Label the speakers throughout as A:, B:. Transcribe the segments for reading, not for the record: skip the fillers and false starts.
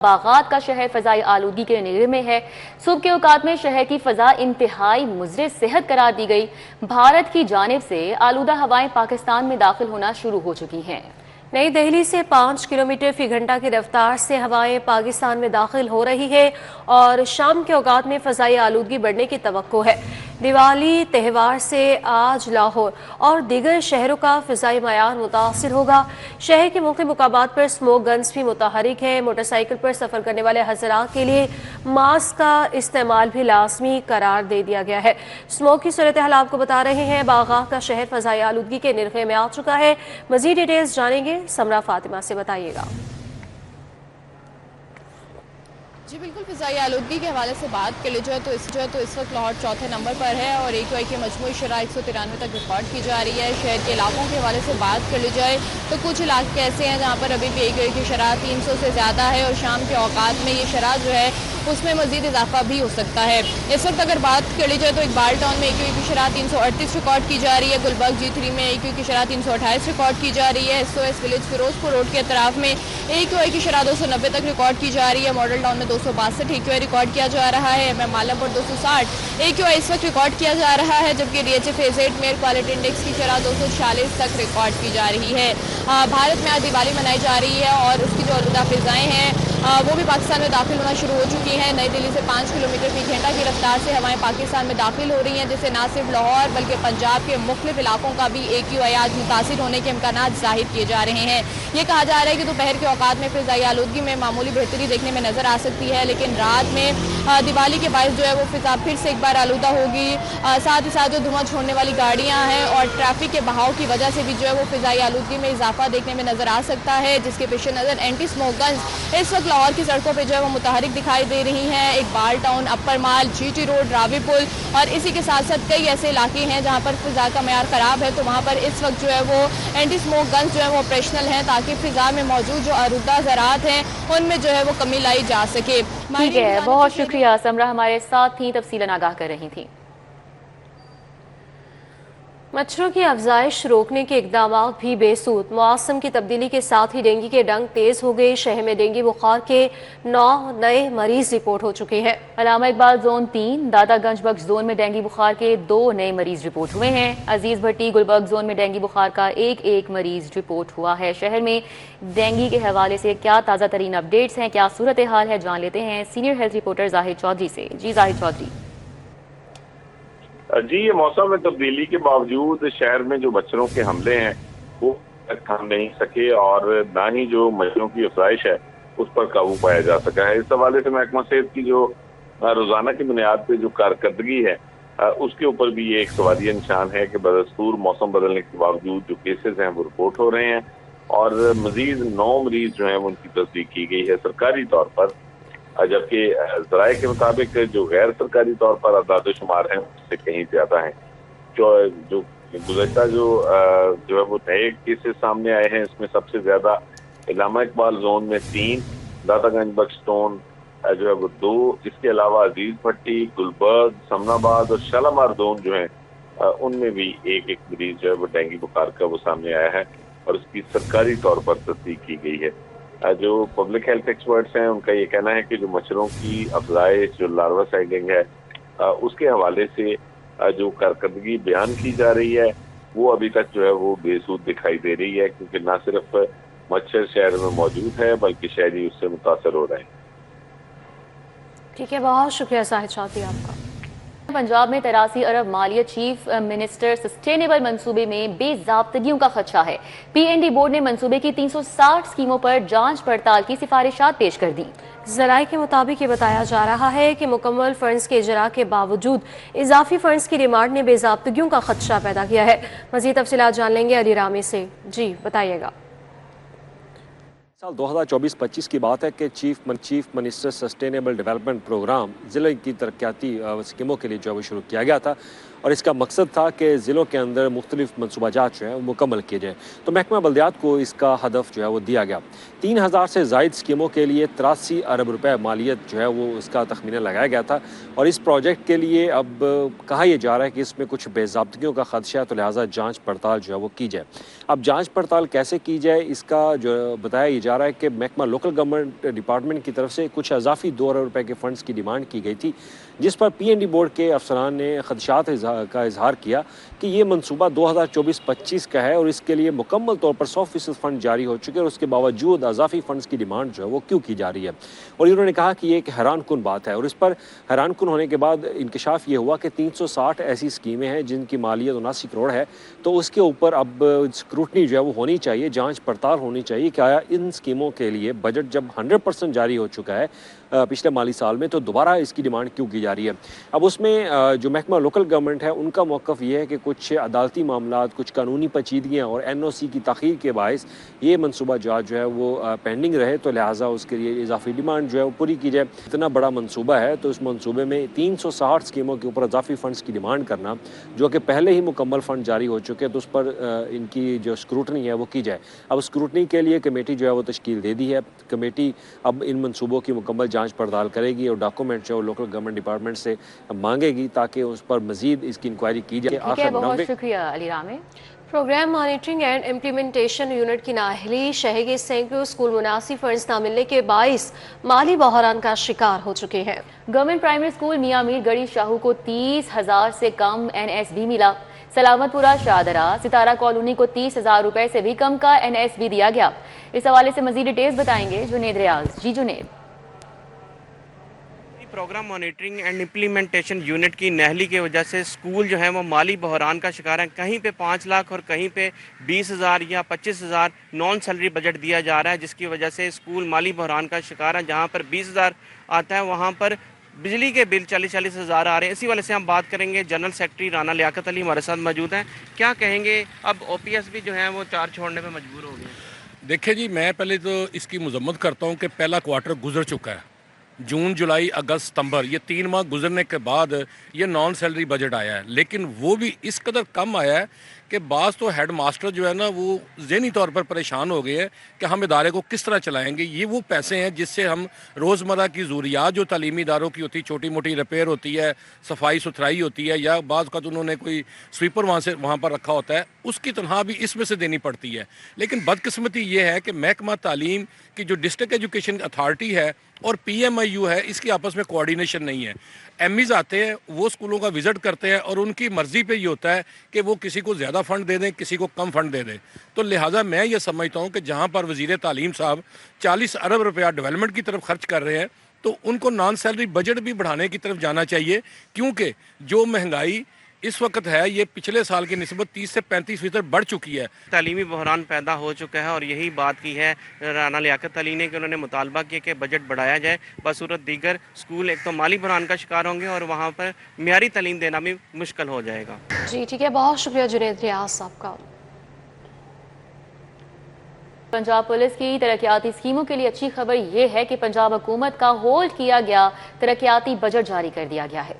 A: बागात का शहर फजाई आलूगी के निगरानी में है। सुबह के औकात में शहर की फजा इंतहाई मुज़र सेहत करार दी गई। भारत की जानिब से आलूदा हवाएं पाकिस्तान में दाखिल होना शुरू हो चुकी हैं।
B: नई दिल्ली से 5 किलोमीटर फी घंटा की रफ्तार से हवाएं पाकिस्तान में दाखिल हो रही है और शाम के औकात में फजाई आलूगी बढ़ने की तवक्को है। दिवाली त्यौहार से आज लाहौर और दीगर शहरों का फ़िज़ाई मयार मुतासिर होगा। शहर के मुख्य मुकामात पर स्मोक गन्स भी मुतहरिक है। मोटरसाइकिल पर सफ़र करने वाले हज़रात के लिए मास्क का इस्तेमाल भी लाजमी करार दे दिया गया है। स्मोक की सूरत हाल आपको बता रहे हैं। बागात का शहर फ़जाई आलूगी के निरखे में आ चुका है। मज़ीद डिटेल्स जानेंगे, समरा फातिमा से बताइएगा।
C: जी बिल्कुल, फ़िज़ाई आलूदगी के हवाले से बात कर ली जाए तो इस वक्त लाहौर चौथे नंबर पर है और AQI की मजमूई शरह 193 तक रिकॉर्ड की जा रही है। शहर के इलाकों के हवाले से बात कर ली जाए तो कुछ इलाके ऐसे हैं जहाँ पर अभी भी AQI की शरह 300 से ज़्यादा है और शाम के औकात में ये शरह जो है उसमें मजीद इजाफा भी हो सकता है। इस वक्त अगर बात कर ली जाए तो इकबाल टाउन में AQI की शरह 338 रिकॉर्ड की जा रही है। गुलबर्ग G3 में AQI की शरह 328 रिकॉर्ड की जा रही है। SOS विलेज फिरोजपुर रोड के अतराफ में AQI की शरह 290 तक रिकॉर्ड की जा रही है। मॉडल टाउन में 262 AQI रिकॉर्ड किया जा रहा है। MM आलमपुर 260 AQI इस वक्त रिकॉर्ड किया जा रहा है, जबकि DHA फेज 8 में क्वालिटी इंडेक्स की शरह 246 तक रिकॉर्ड की जा रही है। भारत में आज दिवाली मनाई जा रही है और उसकी जो आलूदा फिजाएं हैं वो भी पाकिस्तान में दाखिल होना शुरू हो चुकी हैं। नई दिल्ली से 5 किलोमीटर फी घंटा की रफ्तार से हवाएं पाकिस्तान में दाखिल हो रही हैं, जिससे न सिर्फ लाहौर बल्कि पंजाब के मुख्तलिफ इलाकों का भी AQI आज मुतासिर होने के इम्कान जाहिर किए जा रहे हैं। ये कहा जा रहा है कि दोपहर के औकात में फिजाई आलूदगी में मामूली बेहतरी देखने में नजर आ सकती है, लेकिन रात में दिवाली के बायस जो है वो फिजा फिर से एक बार आलूदा होगी। साथ ही साथ जो धुआं छोड़ने वाली गाड़ियाँ हैं और ट्रैफिक के बहाव की वजह से भी जो है वो फिजाई आलूदगी में इजाफा देखने में नजर आ सकता है, जिसके पेश नज़र एंटी स्मोक गन्स इस वक्त लाहौर की सड़कों पर जो है वो मुतहरिक दिखाई दे रही हैं। इकबाल टाउन, अपर माल, GT रोड, रावी पुल और इसी के साथ साथ कई ऐसे इलाके हैं जहाँ पर फिजा का मयार खराब है, तो वहाँ पर इस वक्त जो है वो एंटी स्मोक गन्स जो है वो ऑपरेशनल हैं, ताकि फिजा में मौजूद जो आलूदा ज़रात हैं उनमें जो है वो कमी लाई जा सके।
A: ठीक है, बहुत शुक्रिया समरा, हमारे साथ ही तफसीलन आगाह कर रही थी।
B: मच्छरों की अफजाइश रोकने के इकदाम भी बेसूद। मौसम की तब्दीली के साथ ही डेंगू के डंक तेज हो गए। शहर में डेंगू बुखार के 9 नए मरीज रिपोर्ट हो चुके हैं।
A: अलामा इकबाल जोन 3 दादागंज बख्श जोन में डेंगू बुखार के 2 नए मरीज रिपोर्ट हुए हैं। अजीज भट्टी गुलबर्ग जोन में डेंगू बुखार का एक मरीज रिपोर्ट हुआ है। शहर में डेंगू के हवाले से क्या ताज़ा तरीन अपडेट्स हैं, क्या सूरत हाल है, जान लेते हैं senior health reporter Zahid Chaudhry से। जी जाहिद चौधरी।
D: जी, ये मौसम में तब्दीली के बावजूद शहर में जो मच्छरों के हमले हैं वो थम नहीं सके और ना ही जो मच्छरों की अफजाइश है उस पर काबू पाया जा सका है। इस हवाले से महकमा सेहत की जो रोजाना की बुनियाद पे जो कारकर्दगी है उसके ऊपर भी ये एक सवालिया निशान है कि बदस्तूर मौसम बदलने के बावजूद जो केसेस हैं वो रिपोर्ट हो रहे हैं और मजीद 9 मरीज जो है उनकी तस्दीक की गई है सरकारी तौर पर, जबकि जराये के मुताबिक जो गैर सरकारी तौर पर अदाद शुमार हैं उससे कहीं ज्यादा हैं। जो गुज़श्ता जो है वो नए केसेस सामने आए हैं, इसमें सबसे ज्यादा अल्लामा इकबाल जोन में 3, दादागंज बख्श जोन जो है वो 2, इसके अलावा अजीज भट्टी, गुलबर्ग, समनाबाद और शालामार जोन जो है उनमें भी एक मरीज जो है वो डेंगू बुखार का वो सामने आया है और उसकी सरकारी तौर पर तस्दीक की गई है। जो पब्लिक हेल्थ एक्सपर्ट्स हैं उनका ये कहना है कि जो मच्छरों की अफजाइश, जो लार्वा साइडिंग है उसके हवाले से जो कारकर्दगी बयान की जा रही है वो अभी तक जो है वो बेसूद दिखाई दे रही है, क्योंकि ना सिर्फ मच्छर शहर में मौजूद है बल्कि शहरी उससे मुतासर हो रहे हैं।
B: ठीक है, बहुत शुक्रिया जाहिद चौधरी आपका।
A: पंजाब में 83 अरब मालियत चीफ मिनिस्टर सस्टेनेबल मंसूबे में बेजाब्तगियों का खदशा है। PND बोर्ड ने मंसूबे की 360 स्कीमों पर जांच पड़ताल की सिफारिशात पेश कर दी।
B: जराये के मुताबिक ये बताया जा रहा है कि मुकम्मल फंड्स के इजरा के बावजूद इजाफी फंड्स की डिमांड ने बेजाब्तगियों का खदशा पैदा किया है। मज़ीद तफसीलात जान लेंगे अली रामी से। जी बताइएगा।
E: साल 2024-25 की बात है कि chief minister sustainable development programme ज़िले की तरक्याती स्कीमों के लिए जो है वो शुरू किया गया था और इसका मकसद था कि ज़िलों के अंदर मुख्तलिफ मनसूबाजात जो है वो मुकम्मल किए जाएँ। तो महकमा बल्दियात को इसका हदफ जो है वो दिया गया। 3000 से ज़ायद स्कीमों के लिए 83 अरब रुपए मालियत जो है वो इसका तखमीना लगाया गया था और इस प्रोजेक्ट के लिए अब कहा यह जा रहा है कि इसमें कुछ बेज़ाब्तगियों का खदशा है, तो लिहाजा जांच पड़ताल जो है वो की जाए। अब जांच पड़ताल कैसे की जाए इसका जो बताया यह जा रहा है कि महकमा लोकल गवर्नमेंट डिपार्टमेंट की तरफ से कुछ इजाफी 2 अरब रुपए के फंड्स की डिमांड की गई थी, जिस पर PND बोर्ड के अफसरान ने खदशात का इजहार किया कि ये मनसूबा 2024-25 का है और इसके लिए मुकम्मल तौर पर 100% फंड जारी हो चुके हैं और उसके बावजूद इजाफी फंड्स की डिमांड जो है वो क्यों की जा रही है। और इन्होंने कहा कि ये एक हैरान कुन बात है और इस पर हैरान कुन होने के बाद इंकशाफ ये हुआ कि 360 ऐसी स्कीमें हैं जिनकी मालियत 79 करोड़ है, तो उसके ऊपर अब स्क्रूटनी जो है वो होनी चाहिए, जांच पड़ताल होनी चाहिए कि आया इन स्कीमों के लिए बजट जब 100% जारी हो चुका है पिछले माली साल में, तो दोबारा इसकी डिमांड क्यों की जा रही है। अब उसमें जो महकमा लोकल गवर्नमेंट है उनका मौक़िफ़ ये है कि कुछ अदालती मामलात, कुछ कानूनी पेचीदगियाँ और NOC की ताख़ीर के बायस ये मनसूबा जात जो है वो पेंडिंग रहे, तो लिहाजा उसके लिए इजाफी डिमांड जो है वो पूरी की जाए। इतना बड़ा मनसूबा है तो इस मनसूबे में 360 स्कीमों के ऊपर इजाफी फ़ंड्स की डिमांड करना, जो कि पहले ही मुकम्मल फ़ंड जारी हो चुके हैं, तो उस पर इनकी जो स्क्रूटनी है वो की जाए। अब स्क्रूटनी के लिए कमेटी जो है वो तश्कील दे दी है। कमेटी अब इन मनसूबों की मुकम्मल जांच पड़ताल करेगी और डॉक्यूमेंट जो लोकल गवर्नमेंट डिपार्टमेंट से मांगेगी ताकि उस पर मजीद इसकी इंक्वायरी की जाए।
A: ठीक है, बहुत शुक्रिया Ali Rame.
B: Programme monitoring and implementation unit की नाअहली शहर के सैकड़ों स्कूल मुनासिब फंड्स ना मिलने के बाइस माली बहरान का शिकार हो चुके हैं।
A: गवर्नमेंट प्राइमरी स्कूल मियां मीर गढ़ी शाहू को 30,000 से कम NSB मिला। सलामतपुरा शाहदरा सितारा कॉलोनी को 30,000 रुपए से भी कम का NSB दिया गया। इस हवाले से मजीद डिटेल्स बताएंगे जुनेद रियाज। जी Juned.
F: Program monitoring and implementation unit की नहली की वजह से स्कूल जो है वो माली बहरान का शिकार है। कहीं पे 5 लाख और कहीं पे 20,000 या 25,000 नॉन सैलरी बजट दिया जा रहा है, जिसकी वजह से स्कूल माली बहरान का शिकार है। जहां पर 20,000 आता है वहां पर बिजली के बिल 40-40 हज़ार आ रहे हैं। इसी वाले से हम बात करेंगे। जनरल सेक्रेटरी राना लियाकत अली हमारे साथ मौजूद हैं। क्या कहेंगे, अब OPS भी जो है वो चार छोड़ने पर मजबूर हो गए?
G: देखिए जी, मैं पहले तो इसकी मजम्मत करता हूँ कि पहला क्वार्टर गुजर चुका है। जून, जुलाई, अगस्त, सितंबर, ये 3 माह गुजरने के बाद ये नॉन सैलरी बजट आया है, लेकिन वो भी इस कदर कम आया है कि बास तो हेड मास्टर जो है ना वो ज़हनी तौर पर परेशान हो गए हैं कि हम इदारे को किस तरह चलाएंगे। ये वो पैसे हैं जिससे हम रोज़मर्रा की ज़रूरियात जो तालीमी इदारों की होती है, छोटी मोटी रिपेयर होती है, सफाई सुथराई होती है, या बाज़ का तो उन्होंने कोई स्वीपर वहाँ पर रखा होता है, उसकी तनख्वाह भी इसमें से देनी पड़ती है। लेकिन बदकिस्मती ये है कि महकमा तालीम की जो डिस्ट्रिक्ट एजुकेशन अथॉरिटी है और PMIU है, इसकी आपस में कोऑर्डिनेशन नहीं है। MEs आते हैं, वो स्कूलों का विज़िट करते हैं और उनकी मर्ज़ी पे ये होता है कि वो किसी को ज़्यादा फ़ंड दे दें, किसी को कम फ़ंड दे दें। तो लिहाजा मैं ये समझता हूँ कि जहाँ पर वज़ीर तालीम साहब 40 अरब रुपया डेवलपमेंट की तरफ खर्च कर रहे हैं, तो उनको नॉन सैलरी बजट भी बढ़ाने की तरफ जाना चाहिए, क्योंकि जो महंगाई इस वक्त है ये पिछले साल की निस्बत 30 से 35% बढ़ चुकी है।
F: तालीमी बहरान पैदा हो चुका है और यही बात की है राना लियाकत अली ने कि उन्होंने मुतालबा किया कि बजट बढ़ाया जाए। बसूरत दीगर स्कूल एक तो माली बहरान का शिकार होंगे और वहाँ पर मियारी तालीम देना भी मुश्किल हो जाएगा।
B: जी ठीक है, बहुत शुक्रिया जुनेद रियाज साहब का।
A: पंजाब पुलिस की तरक्याती स्कीमों के लिए अच्छी खबर यह है कि पंजाब हुकूमत का होल्ड किया गया तरक्याती बजट जारी कर दिया गया है।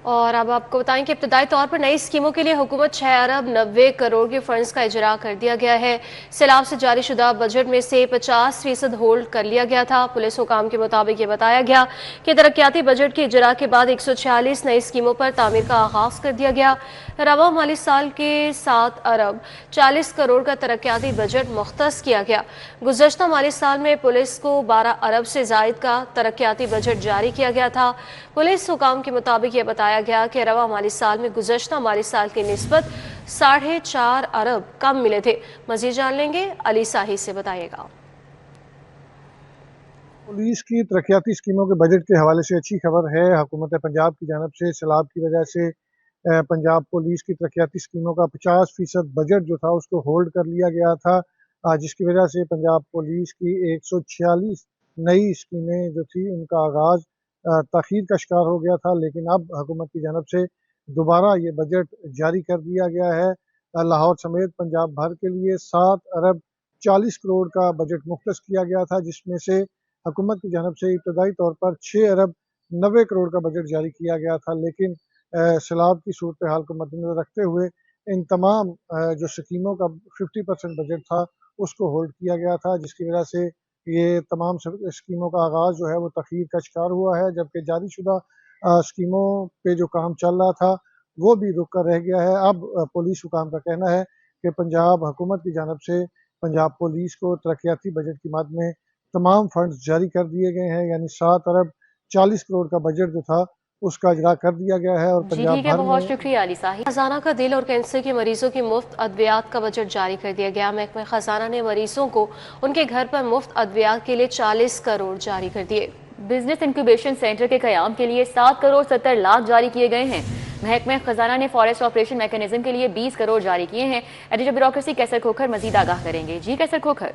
B: और अब आपको बताएं कि इब्तदाई तौर पर नई स्कीमों के लिए हुकूमत 6 अरब 90 करोड़ के फंड्स का इजरा कर दिया गया है। सैलाब से जारी शुदा बजट में से 50% होल्ड कर लिया गया था। पुलिस हुकाम के मुताबिक ये बताया गया कि तरक्याती बजट के इजरा के बाद 146 नई स्कीमों पर तामीर का आगाज कर दिया गया। रवा माली साल के 7 अरब 40 करोड़ का तरक्याती बजट मुख्तस किया गया। गुज़श्ता माली साल में पुलिस को 12 अरब से जायद का तरक्याती बजट जारी किया गया था। पुलिस हुकाम के मुताबिक ये बताया गया कि रवा माली साल में गुज़श्ता माली साल की निस्बत 4.5 अरब कम मिले थे। मज़ीद जान लेंगे, अली साही से बताइएगा।
H: पुलिस की तरक्याती स्कीमों के बजट के हवाले से अच्छी खबर है। हुकूमत पंजाब की जानब से सैलाब की वजह से पंजाब पुलिस की तरक्याती स्कीमों का 50% बजट जो था उसको होल्ड कर लिया गया था, जिसकी वजह से पंजाब पुलिस की 146 नई स्कीमें जो थी उनका आगाज़ ताख़ीर का शिकार हो गया था। लेकिन अब हुकूमत की जानब से दोबारा ये बजट जारी कर दिया गया है। लाहौर समेत पंजाब भर के लिए 7 अरब 40 करोड़ का बजट मुख्तस किया गया था, जिसमें से हुकूमत की जानब से इब्तदाई तौर पर 6 अरब 90 करोड़ का बजट जारी किया गया था। लेकिन सैलाब की सूरत हाल को मद्देनजर रखते हुए इन तमाम जो स्कीमों का 50% बजट था उसको होल्ड किया गया था, जिसकी वजह से ये तमाम स्कीमों का आगाज़ जो है वो तख़यीर का शिकार हुआ है, जबकि जारीशुदा स्कीमों पे जो काम चल रहा था वो भी रुक कर रह गया है। अब पुलिस हुकाम का कहना है कि पंजाब हुकूमत की जानिब से पंजाब पुलिस को तरक्याती बजट की मद में तमाम फंड्स जारी कर दिए गए हैं, यानी 7 अरब 40 करोड़ का बजट जो था उसका इजरा कर दिया गया है और
A: जी
H: पंजाब
A: ठीक है,
H: भर
A: बहुत
H: में
A: शुक्रिया अली साहिब।
B: खजाना का दिल और कैंसर के मरीजों की मुफ्त अद्वियात का बजट जारी कर दिया गया। महकमा खजाना ने मरीजों को उनके घर पर मुफ्त अद्वियात के लिए 40 करोड़ जारी कर दिए।
A: बिजनेस इंक्यूबेशन सेंटर के कयाम के लिए 7 करोड़ 70 लाख जारी किए गए हैं। महकमा खजाना ने फॉरेस्ट ऑपरेशन मैकेनिज्म के लिए 20 करोड़ जारी किए हैं। एडिटर ब्यूरोक्रेसी कैसर खोखर मजीद आगाह करेंगे। जी कैसर खोखर।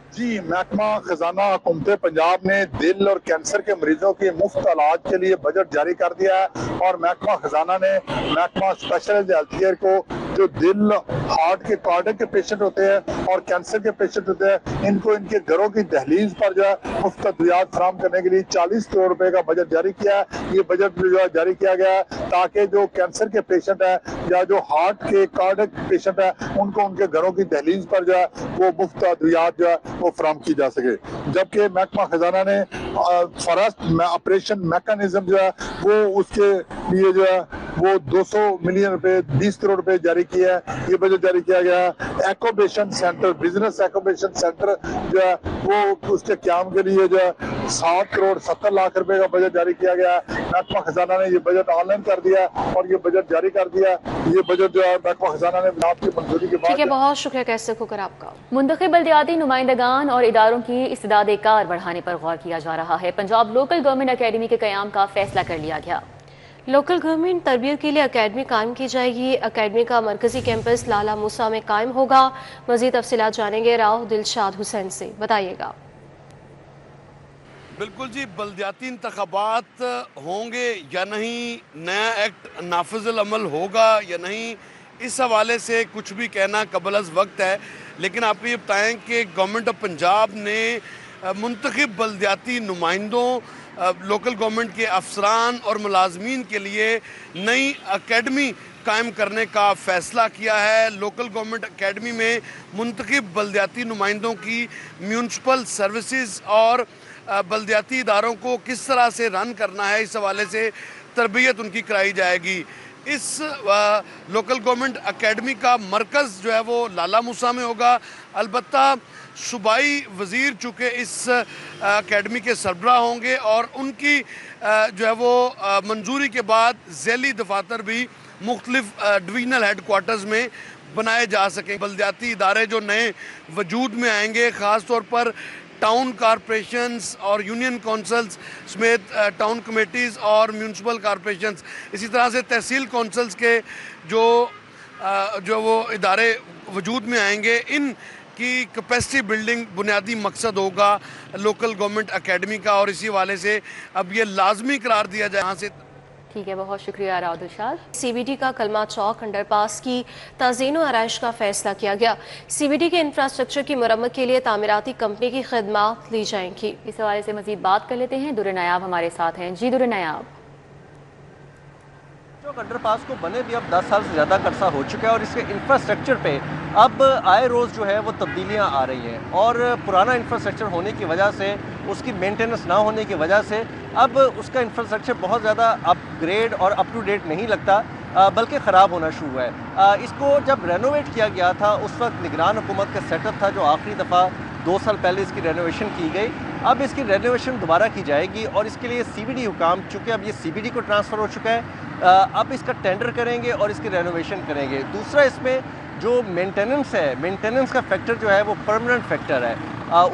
I: जी, महकमा खजाना हुकूमत पंजाब ने दिल और कैंसर के मरीजों के मुफ्त इलाज के लिए बजट जारी कर दिया है और महकमा खजाना ने महकमा स्पेशलाइज्ड हेल्थ केयर को जो दिल हार्ट के कार्डियक के पेशेंट होते हैं और कैंसर के पेशेंट होते हैं इनको इनके घरों की दहलीज पर जो है मुफ्त अद्वियात फराहम करने के लिए 40 करोड़ रुपए का बजट जारी किया है। ये बजट जो है जारी किया गया है ताकि जो कैंसर के पेशेंट है या जो हार्ट के कार्डियक पेशेंट है उनको उनके घरों की दहलीज पर जो है वो मुफ्त अद्वियात जो है वो फराहम की जा सके। जबकि महकमा खजाना ने फॉरेस्ट ऑपरेशन मैकेनिज्म जो है वो उसके लिए जो है वो 200 मिलियन रुपए 20 करोड़ रुपए जारी किया है। ये बजट जारी किया गया है। एक्यूबेशन सेंटर बिजनेस एक्यूबेशन सेंटर जो है वो उसके क्याम के लिए जो है 7 करोड़ 70 लाख रुपए का बजट जारी किया गया है। महकमा खजाना ने ये बजट ऑनलाइन कर दिया और ये बजट जारी कर दिया। ये बजट जो है महकमा खजाना ने आपकी मंजूरी के बाद।
B: ठीक है, बहुत शुक्रिया कैसर खोखर आपका।
A: मुंतखब बल्दियाती नुमाइंदगान और इदारों की इस्तिदाद कार बढ़ाने पर गौर किया जा रहा है। पंजाब लोकल गवर्नमेंट अकेडमी के कयाम का फैसला कर लिया गया।
B: लोकल गवर्नमेंट तरबियत के लिए अकेडमी कायम की जाएगी। अकेडमी का मरकजी कैंपस लाला मूसा में कायम होगा। मजीद तफसीलात जानेंगे राव दिलशाद हुसैन से, बताइएगा।
J: बिल्कुल जी, बल्दियाती इंतखाबात होंगे या नहीं, नया एक्ट नाफिजुल अमल होगा या नहीं, इस हवाले से कुछ भी कहना कबल अज़ वक्त है। लेकिन आपको ये बताएं कि गवर्नमेंट ऑफ पंजाब ने मुंतखब बल्दियाती नुमाइंदों, लोकल गवर्नमेंट के अफसरान और मुलाजमीन के लिए नई अकेडमी कायम करने का फ़ैसला किया है। लोकल गवर्नमेंट अकेडमी में मुंतखब बल्दियाती नुमाइंदों की म्यूनसिपल सर्विसेज और बल्दियाती इदारों को किस तरह से रन करना है, इस हवाले से तरबियत उनकी कराई जाएगी। इस लोकल गवर्नमेंट अकेडमी का मरकज़ जो है वो लाला मूसा में होगा। अलबत्ता सूबाई वज़ीर चूँकि इस अकेडमी के सरबराह होंगे और उनकी जो है वो मंजूरी के बाद ज़ैली दफातर भी मुख्तलिफ डिवीज़नल हेड क्वार्टर्स में बनाए जा सकें। बल्दियाती इदारे जो नए वजूद में आएंगे, ख़ास तौर पर टाउन कॉरपोरेशंस और यूनियन काउंसिल्स समेत टाउन कमेटीज़ और म्यूनसिपल कॉरपोरेशंस, इसी तरह से तहसील काउंसिल्स के जो वो इदारे वजूद में आएंगे, इन की कैपेसिटी बिल्डिंग बुनियादी मकसद होगा लोकल गवर्नमेंट अकेडमी का और इसी वाले से अब ये लाजमी करार दिया जाए यहाँ से।
A: ठीक है, बहुत शुक्रिया राव दिलशाद।
B: सीबीडी का कलमा चौक अंडरपास की ताज़ीन व आराइश का फैसला किया गया। सीबीडी के इंफ्रास्ट्रक्चर की मरम्मत के लिए तामीराती कंपनी की खिदमत ली जाएंगी।
A: इस हवाले से मजीद बात कर लेते हैं। दुर्र नायाब हमारे साथ हैं। जी दुर्र नायाब।
K: अंडरपास को बने भी अब 10 साल से ज़्यादा का अर्सा हो चुका है और इसके इंफ्रास्ट्रक्चर पे अब आए रोज़ जो है वो तब्दीलियां आ रही हैं और पुराना इंफ्रास्ट्रक्चर होने की वजह से, उसकी मेंटेनेंस ना होने की वजह से अब उसका इंफ्रास्ट्रक्चर बहुत ज़्यादा अपग्रेड और अप टू डेट नहीं लगता, बल्कि ख़राब होना शुरू हुआ है। इसको जब रेनोवेट किया गया था उस वक्त निगरान हुकूमत का सेटअप था जो आखिरी दफ़ा 2 साल पहले इसकी रेनोवेशन की गई। अब इसकी रेनोवेशन दोबारा की जाएगी और इसके लिए सीबीडी हुकाम, चूँकि अब ये सीबीडी को ट्रांसफ़र हो चुका है, अब इसका टेंडर करेंगे और इसकी रेनोवेशन करेंगे। दूसरा, इसमें जो मेंटेनेंस है, मेंटेनेंस का फैक्टर जो है वो परमानेंट फैक्टर है,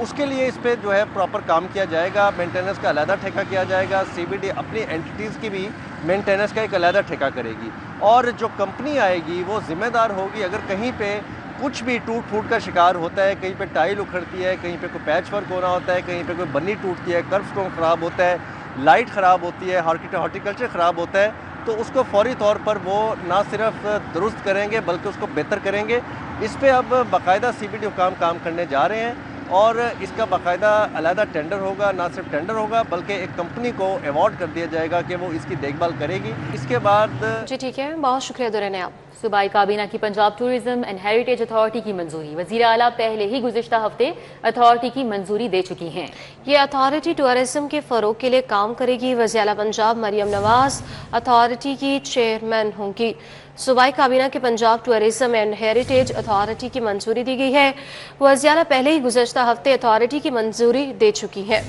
K: उसके लिए इस पर जो है प्रॉपर काम किया जाएगा। मेंटेनेंस का अलहदा ठेका किया जाएगा। सीबीडी अपनी एंटिटीज़ की भी मेंटेनेंस का एक अलहदा ठेका करेगी और जो कंपनी आएगी वो ज़िम्मेदार होगी अगर कहीं पे कुछ भी टूट फूट का शिकार होता है, कहीं पे टाइल उखड़ती है, कहीं पे कोई पैच वर्क होना होता है, कहीं पे कोई बन्नी टूटती है, कर्व स्टोन ख़राब होता है, लाइट ख़राब होती है, हॉर्टिकल्चर ख़राब होता है, तो उसको फौरी तौर पर वो ना सिर्फ दुरुस्त करेंगे बल्कि उसको बेहतर करेंगे। इस पर अब बाकायदा सीबीडी हुकाम काम करने जा रहे हैं और इसका बाकायदा अलहदा टेंडर होगा, ना सिर्फ टेंडर होगा बल्कि एक कंपनी को अवार्ड कर दिया जाएगा कि वो इसकी देखभाल करेगी। इसके बाद
B: जी ठीक है, बहुत शुक्रिया दुरैन आप।
A: सूबाई काबीना की Punjab tourism and heritage authority की मंजूरी। वज़ीर आला पहले ही गुज़िश्ता हफ्ते अथॉरिटी की मंजूरी दे चुकी हैं।
B: ये अथॉरिटी टूरिज्म के फ़रोग के लिए काम करेगी। वज़ीर आला पंजाब मरियम नवाज अथॉरिटी की चेयरमैन होंगी। सूबाई काबीना के Punjab tourism and heritage authority की मंजूरी दी गई है। वज़ीर आला पहले ही गुज़िश्ता हफ्ते अथॉरिटी की मंजूरी दे चुकी है।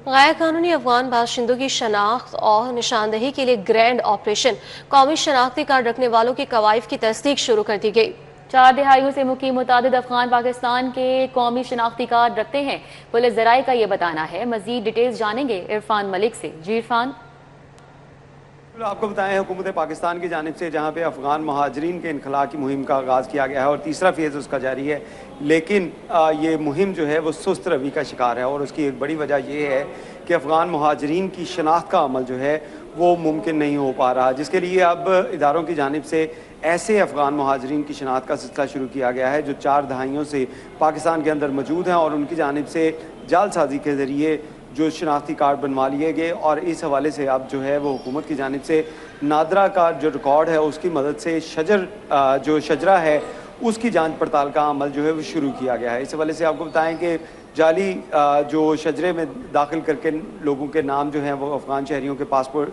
B: गैर कानूनी अफगान बाशिंदों की शनाख्त और निशानदही के लिए ग्रैंड ऑपरेशन कौमी शनाख्ती कार्ड रखने वालों के कवायद की तस्दीक शुरू कर दी गई।
A: 4 दिहाइयों से मुकीम मुतादिद अफगान पाकिस्तान के कौमी शनाख्ती कार्ड रखते हैं। पुलिस ज़राए का ये बताना है। मजीद डिटेल्स जानेंगे इरफान मलिक से। जी इरफान।
L: आपको बताएं, हुकूमत पाकिस्तान की जानिब से जहाँ पे अफगान महाजरीन के इनखला की मुहिम का आगाज़ किया गया है और तीसरा फेज़ उसका जारी है, लेकिन ये मुहिम जो है वो सुस्त रवि का शिकार है। और उसकी एक बड़ी वजह ये है कि अफगान महाजरीन की शनाख्त का अमल जो है वो मुमकिन नहीं हो पा रहा, जिसके लिए अब इदारों की जानिब से ऐसे अफगान महाजरीन की शनाख्त का सिलसिला शुरू किया गया है जो 4 दहाइयों से पाकिस्तान के अंदर मौजूद हैं और उनकी जानिब से जालसाजी के ज़रिए जो शनाख्ती कार्ड बनवा लिए गए। और इस हवाले से अब जो है वो हुकूमत की जानिब से नादरा का जो रिकॉर्ड है उसकी मदद से जो शजरा है उसकी जांच पड़ताल का अमल जो है वो शुरू किया गया है। इस हवाले से आपको बताएं कि जाली जो शजरे में दाखिल करके लोगों के नाम जो हैं वो अफगान शहरियों के पासपोर्ट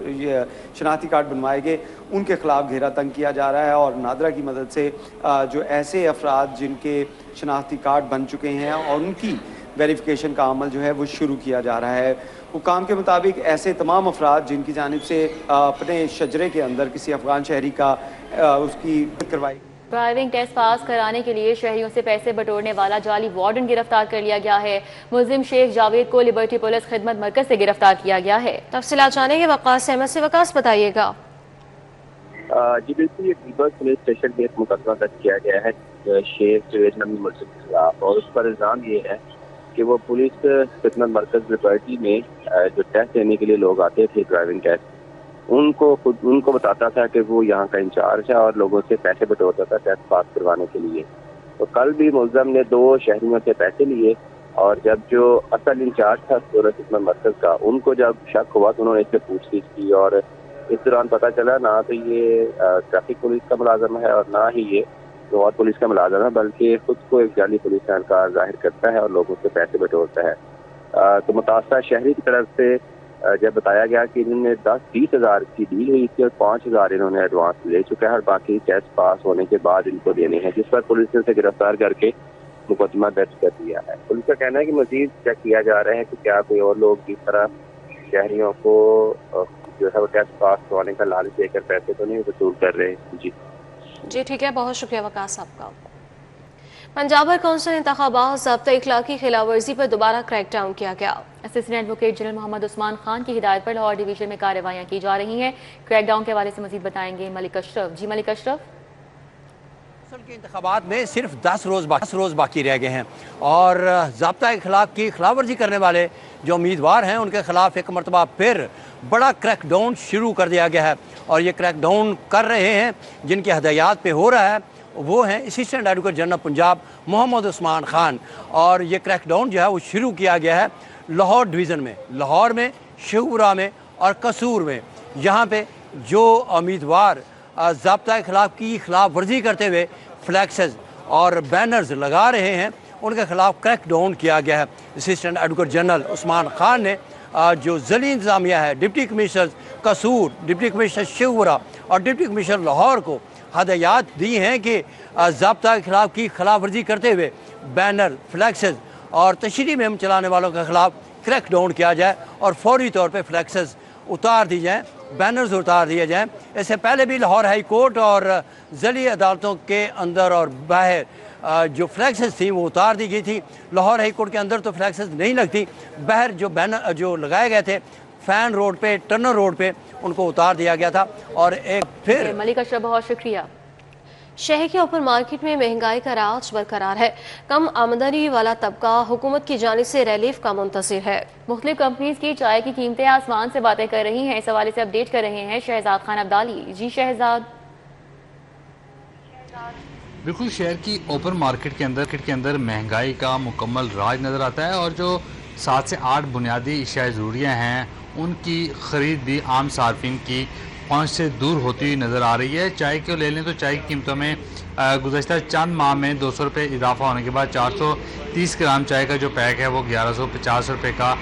L: शनाख्ती कार्ड बनवाए गए, उनके खिलाफ घेरा तंग किया जा रहा है। और नादरा की मदद से जो ऐसे अफराद जिनके शनाख्ती कार्ड बन चुके हैं और उनकी वेरिफिकेशन का अमल जो है वो शुरू किया जा रहा है। हुकाम के मुताबिक ऐसे तमाम अफराद जिनकी जानिब से अपने शजरे के अंदर किसी अफगान शहरी का उसकी करवाई
A: ड्राइविंग टेस्ट पास कराने के लिए शहरियों से पैसे बटोरने वाला जाली वार्डन गिरफ्तार कर लिया गया है। मुल्जिम शेख जावेद को लिबर्टी पुलिस खिदमत मरकज से गिरफ्तार किया गया है।
B: तफसीलात जानेंगे वकास अहमद से। वकास बताइएगा।
M: जी बिल्कुल, ये डीबर पुलिस स्टेशन में एक मुकदमा दर्ज किया गया है शेख जावेद नमी मुल्जिम के खिलाफ, और उस पर इल्जाम ये है कि वो पुलिस खिदमत मरकज लिबर्टी में जो टेस्ट देने के लिए लोग आते थे ड्राइविंग टेस्ट, उनको बताता था कि वो यहाँ का इंचार्ज है और लोगों से पैसे बटोरता था टेस्ट पास करवाने के लिए। तो कल भी मुल्ज़म ने 2 शहरियों से पैसे लिए और जब जो असल इंचार्ज था सूरत खिदमत मरकज का, उनको जब शक हुआ तो उन्होंने इससे पूछताछ की और इस दौरान पता चला ना तो ये ट्रैफिक पुलिस का मुलाजम है और ना ही ये और पुलिस का मुलाजम है, बल्कि खुद को एक जाली पुलिस एहलकार जाहिर करता है और लोगों से पैसे बटोरता है। तो मुतासरा शहरी की तरफ से जब बताया गया कि इन्होंने 10-20 हज़ार की डील हुई थी और 5 हज़ार इन्होंने एडवांस ले चुका है और बाकी टेस्ट पास होने के बाद इनको देने हैं, जिस पर पुलिस ने उसे गिरफ्तार करके मुकदमा दर्ज कर दिया है। पुलिस का कहना है कि मजीद चेक किया जा रहा है कि क्या कोई और लोग इस तरह शहरियों को जो है वो टेस्ट पास करवाने का लालच देकर पैसे तो नहीं वसूल कर रहे।
B: जी ठीक है, बहुत शुक्रिया वकास आपका। पंजाब बार कौंसिल इंतखाबात ज़ाब्ता इखलाकी खिलाफवर्जी पर दोबारा क्रैकडाउन किया गया। Assistant advocate general Mohammad Usman Khan की हिदायत पर लाहौर डिवीजन में कार्रवाइयाँ की जा रही हैं। क्रैकडाउन के हवाले से मजीद बताएंगे मलिक अशरफ। जी मलिक अशरफ।
N: के इंतखाबात में सिर्फ 10 रोज़ बाकी रह गए हैं और ज़ाब्ता इखलाक की खिलाफवर्जी करने वाले जो उम्मीदवार हैं उनके खिलाफ एक मरतबा फिर बड़ा क्रैकडाउन शुरू कर दिया गया है। और ये क्रैकडाउन कर रहे हैं जिनकी हदायत पे हो रहा है वो हैं assistant advocate general Punjab Mohammad Usman Khan. और ये क्रैकडाउन जो है वो शुरू किया गया है लाहौर डिवीज़न में, लाहौर में, शेखपुरा में और कसूर में। यहाँ पे जो उम्मीदवार ज़ाब्ता इखलाक की खिलाफ वर्जी करते हुए फ्लैक्सेस और बैनर्स लगा रहे हैं उनके खिलाफ क्रैकडाउन किया गया है। Assistant advocate general Usman Khan ने जो ज़िली इंतज़ामिया है, डिप्टी कमिश्नर कसूर, डिप्टी कमिश्नर शेखपुरा और डिप्टी कमिश्नर लाहौर को हदायत दी हैं कि ज़ाब्ता इखलाक की खिलाफ वर्जी करते हुए बैनर, फ्लैक्सेस और तशरीह मुहिम चलाने वालों के खिलाफ क्रैकडाउन किया जाए और फौरी तौर पर फ्लैक्सेस उतार दी जाएँ, बैनर्स उतार दिए जाएँ। इससे पहले भी लाहौर हाई कोर्ट और ज़िली अदालतों के अंदर और बाहर जो फ्लैक्सेस थी वो उतार दी गई थी। लाहौर हाई कोर्ट के अंदर तो फ्लैक्सेस नहीं लगती, बाहर जो बैनर जो लगाए गए थे फैन रोड पे, टर्नर रोड पे, उनको उतार दिया गया था। और एक फिर
A: मलिक अशरफ बहुत शुक्रिया।
B: शहर के ओपन मार्केट में महंगाई का राज बरकरार है। कम आमदनी वाला तबका हुकूमत की जानिब से रिलीफ का मुंतज़िर है।
A: मुख्तलिफ कंपनीज की चाय की कीमतें आसमान से बातें कर रही हैं। इस हवाले से अपडेट कर रहे हैं शहजाद खान अब्दाली। जी शहजाद।
O: बिल्कुल शहर की ओपन मार्केट के अंदर महंगाई का मुकम्मल राज नज़र आता है और जो 7 से 8 बुनियादी अशिया ज़रूरियाँ हैं उनकी ख़रीद भी आम सार्फिन की पहुँच से दूर होती हुई नज़र आ रही है। चाय को ले लें तो चाय की कीमतों में गुज़श्ता चंद माह में 200 रुपये इजाफा होने के बाद 430 ग्राम चाय का जो पैक है वो 1150 रुपये का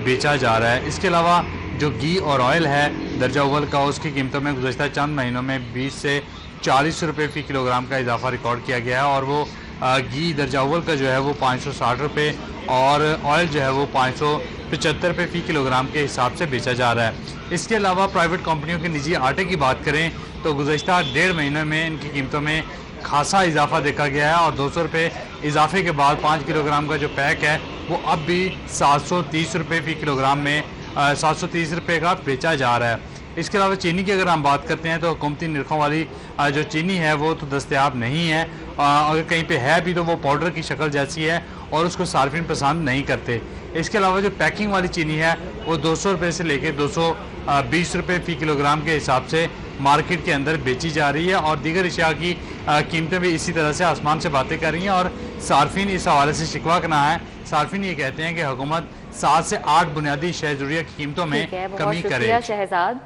O: बेचा जा रहा है। इसके अलावा जो घी और ऑयल है दर्जा अव्वल का, उसकी कीमतों में गुज़श्ता चंद महीनों में 20 से 40 रुपये फ़ी किलोग्राम का इजाफा रिकॉर्ड किया गया है और वो घी दर्जा अव्वल का जो है वो 560 रुपये और ऑयल जो है वो 575 रुपये फ़ी किलोग्राम के हिसाब से बेचा जा रहा है। इसके अलावा प्राइवेट कंपनियों के निजी आटे की बात करें तो गुज़श्ता 1.5 महीने में इनकी कीमतों में खासा इजाफा देखा गया है और 200 रुपये इजाफे के बाद 5 किलोग्राम का जो पैक है वो अब भी 730 रुपये फ़ी किलोग्राम में 730 रुपये का बेचा जा रहा है। इसके अलावा चीनी की अगर हम बात करते हैं तो हुकूमती निरखों वाली जो चीनी है वो तो दस्तयाब नहीं है, अगर कहीं पे है भी तो वो पाउडर की शक्ल जैसी है और उसको सार्फिन पसंद नहीं करते। इसके अलावा जो पैकिंग वाली चीनी है वो 200 रुपये से लेकर 220 रुपये फ़ी किलोग्राम के हिसाब से मार्केट के अंदर बेची जा रही है और दीगर अशिया की कीमतें भी इसी तरह से आसमान से बातें कर रही हैं और सार्फिन इस हवाले से शिकवा करना है। सार्फिन ये कहते हैं कि हुकूमत 7 से 8 बुनियादी अशिया ज़रूरिया की कीमतों में कमी करे।
A: शहजाद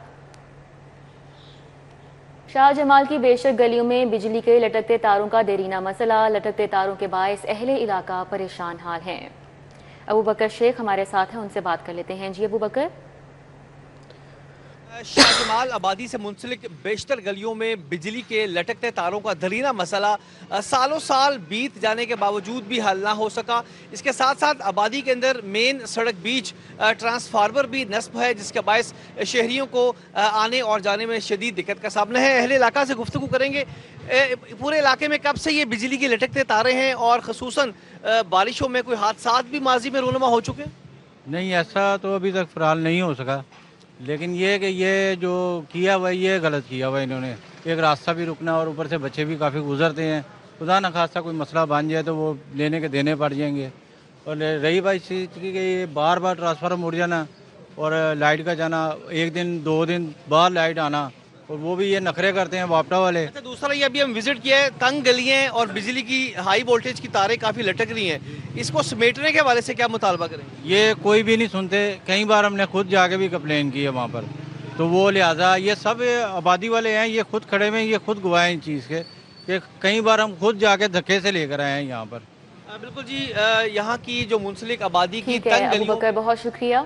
A: शाहजमाल की बेशक गलियों में बिजली के लटकते तारों का देरीना मसला, लटकते तारों के बायस अहले इलाका परेशान हाल हैं। अबू बकर शेख हमारे साथ हैं, उनसे बात कर लेते हैं। जी अबू बकर।
P: शाहजमाल आबादी से मुंसलिक बेशतर गलियों में बिजली के लटकते तारों का दरीना मसला सालों साल बीत जाने के बावजूद भी हल ना हो सका। इसके साथ साथ आबादी के अंदर मेन सड़क बीच ट्रांसफार्मर भी नस्ब है जिसके बायस शहरियों को आने और जाने में शदीद दिक्कत का सामना है। अहले इलाका से गुफ्तगू करेंगे, पूरे इलाके में कब से ये बिजली के लटकते तारे हैं और खसूसन बारिशों में कोई हादसात भी माजी में रूनुमा हो चुके हैं?
Q: नहीं, ऐसा तो अभी तक फ़िलहाल नहीं हो सका, लेकिन ये कि ये जो किया हुआ ये गलत किया हुआ इन्होंने। एक रास्ता भी रुकना और ऊपर से बच्चे भी काफ़ी गुजरते हैं, खुदा न खासा कोई मसला बन जाए तो वो लेने के देने पड़ जाएंगे। और रही बात इस चीज़ की कि ये बार बार ट्रांसफार्मर उड़ जाना और लाइट का जाना, एक दिन 2 दिन बाद लाइट आना, और वो भी ये नखरे करते हैं वापटा वाले।
P: अच्छा, दूसरा ये अभी हम विजिट किया है, तंग गलियाँ और बिजली की हाई वोल्टेज की तारें काफ़ी लटक रही हैं, इसको समेटने के हवाले से क्या मुतालबा करेंगे?
Q: ये कोई भी नहीं सुनते, कई बार हमने खुद जाके भी कंप्लेन की है वहाँ पर, तो वो लिहाजा ये सब आबादी वाले हैं, ये खुद खड़े में, ये खुद गवाह हैं इन चीज़ के कि कई बार हम खुद जाके धक्के से लेकर आए हैं यहाँ पर।
P: बिल्कुल जी, यहाँ की जो मुंसलिक आबादी की
A: तंग गलियों, बहुत शुक्रिया।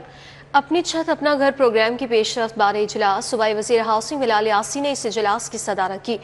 B: अपनी छत अपना घर प्रोग्राम की पेशरफ्त बारे इजलास, सूबाई वज़ीर हाउसिंग बिलाल यासी ने इस इजलास की सदारत की।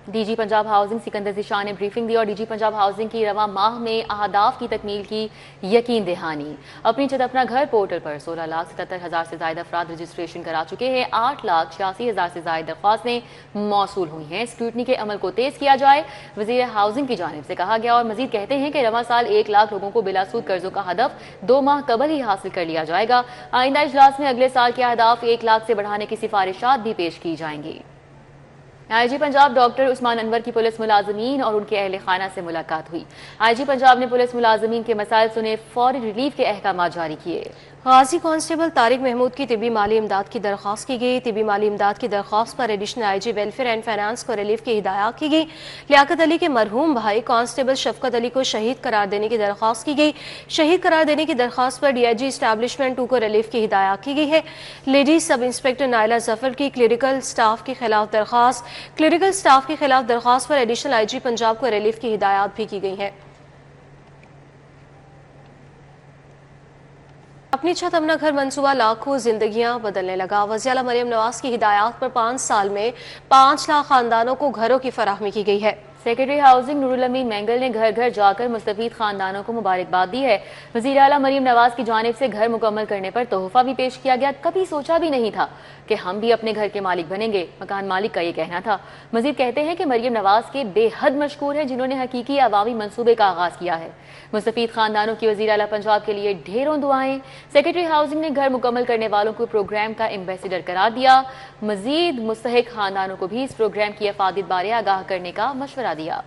B: डीजी पंजाब हाउसिंग सिकंदर ज़िशान ने ब्रीफिंग दी और डीजी पंजाब हाउसिंग की रवा माह में अहदाफ की तकमील की यकीन दहानी। अपनी छत अपना घर पोर्टल पर 16,77,000 से ज़ायद अफराद रजिस्ट्रेशन करा चुके हैं। 8,86,000 से ज़ायद दरख्वास्तें मौसूल हुई हैं। स्क्रूटनी के अमल को तेज़ किया जाए, वज़ीर हाउसिंग की जानिब से कहा गया। और मजीद कहते हैं कि रवा साल 1 लाख लोगों को बिलासूद कर्जों का हदफ 2 माह कबल ही हासिल कर लिया जाएगा। आइंदा इजलास में अगले साल के अहदाफ 1 लाख से बढ़ाने की सिफारिशात भी पेश की जाएंगी। आईजी पंजाब डॉक्टर उस्मान अनवर की पुलिस मुलाजमीन और उनके अहले खाना से मुलाकात हुई। आईजी पंजाब ने पुलिस मुलाजमीन के मसाइल सुने, फौरी रिलीफ के अहकाम जारी किए। गाजी कांस्टेबल तारिक महमूद की तिबी माली इमदाद की दरख्वास्त की गई। तिबी माली इमदाद की दरख्वास्त पर additional IG welfare and finance को रिलीफ की हिदायत की गई। लियाकत अली के मरहूम भाई कांस्टेबल शफकत अली को शहीद करार देने की दरख्वास्त की गई। शहीद करार देने की दरख्वास्त पर डीआईजी एस्टैब्लिशमेंट 2 को रिलीफ की हिदायत की गई है। Lady sub inspector Naila Zafar की क्लरिकल स्टाफ के खिलाफ दरख्वास्त, क्लरिकल स्टाफ के खिलाफ दरख्वास्त पर एडिशनल आईजी पंजाब को रिलीफ की हिदायत भी की गई है। अपनी छत अपना घर मंसूबा लाखों जिंदगियां बदलने लगा। वज़ीर आला मरियम नवाज की हिदायत पर 5 साल में 5 लाख खानदानों को घरों की फराहमी की गई है।
A: सेक्रेटरी हाउसिंग नूरुल अमीन मैंगल ने घर घर जाकर मुस्तफीद खानदानों को मुबारकबाद दी है। वज़ीर आला मरियम नवाज की जानिब से घर मुकम्मल करने पर तोहफा भी पेश किया गया। कभी सोचा भी नहीं था कि हम भी अपने घर के मालिक बनेंगे, मकान मालिक का ये कहना था। मजीद कहते हैं कि मरियम नवाज के बेहद मशकूर हैं जिन्होंने हकीकी अवामी मंसूबे का आगाज किया है। मुस्तफीद खानदानों की वज़ीर आला पंजाब के लिए ढेरों दुआएं। सेक्रेटरी हाउसिंग ने घर मुकम्मल करने वालों को प्रोग्राम का एम्बेसडर करार दिया। मजीद मुस्तहिक खानदानों को भी इस प्रोग्राम की अफादियत बारे आगाह करने का मशवरा दिया।